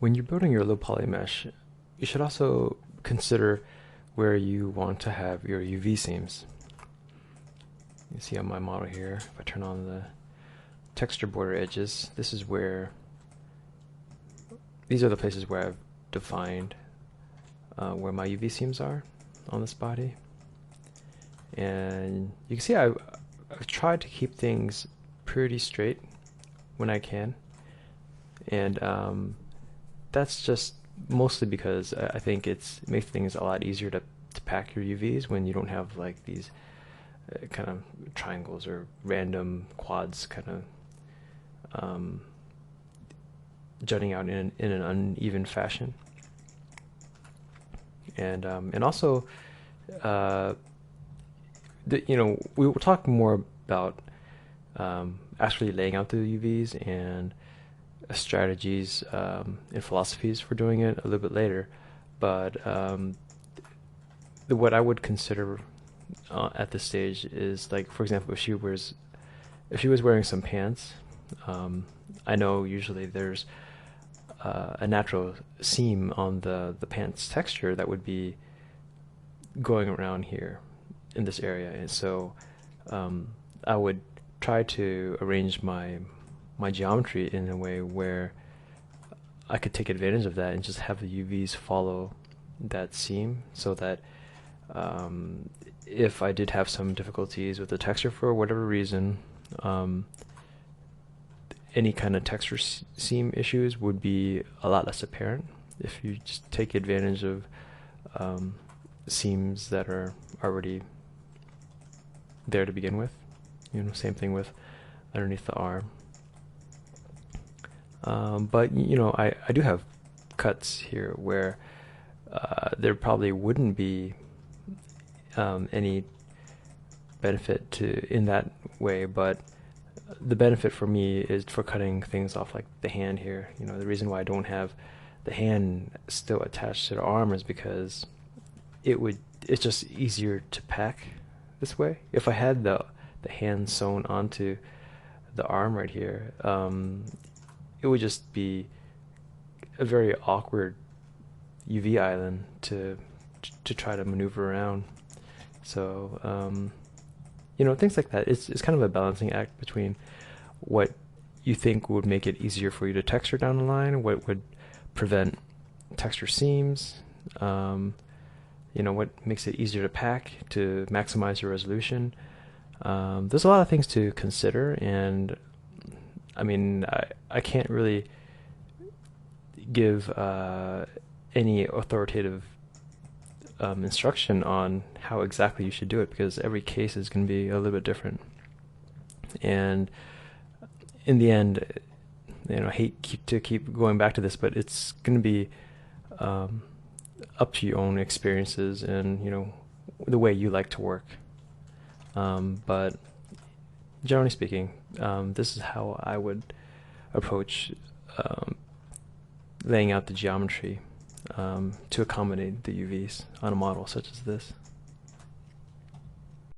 When you're building your low poly mesh, you should also consider where you want to have your UV seams. You see on my model here, if I turn on the texture border edges, these are the places where I've defined where my UV seams are on this body. And you can see I've tried to keep things pretty straight when I can. And that's just mostly because I think it makes things a lot easier to pack your UVs when you don't have like these kind of triangles or random quads kind of jutting out in an uneven fashion. And also, we will talk more about actually laying out the UVs and strategies and philosophies for doing it a little bit later. But what I would consider at this stage is, like, for example, if she was wearing some pants, I know usually there's a natural seam on the pants texture that would be going around here in this area, and so I would try to arrange my geometry in a way where I could take advantage of that and just have the UVs follow that seam, so that if I did have some difficulties with the texture for whatever reason, any kind of texture seam issues would be a lot less apparent if you just take advantage of seams that are already there to begin with. Same thing with underneath the arm. But I do have cuts here where there probably wouldn't be any benefit in that way, but the benefit for me is for cutting things off, like the hand here. The reason why I don't have the hand still attached to the arm is because it's just easier to pack this way. If I had the hand sewn onto the arm right here, it would just be a very awkward UV island to try to maneuver around. So things like that. It's kind of a balancing act between what you think would make it easier for you to texture down the line, what would prevent texture seams, what makes it easier to pack to maximize your resolution. There's a lot of things to consider, and I mean, I can't really give any authoritative instruction on how exactly you should do it, because every case is going to be a little bit different. And in the end, I hate to keep going back to this, but it's going to be up to your own experiences and the way you like to work. But generally speaking, this is how I would approach laying out the geometry to accommodate the UVs on a model such as this.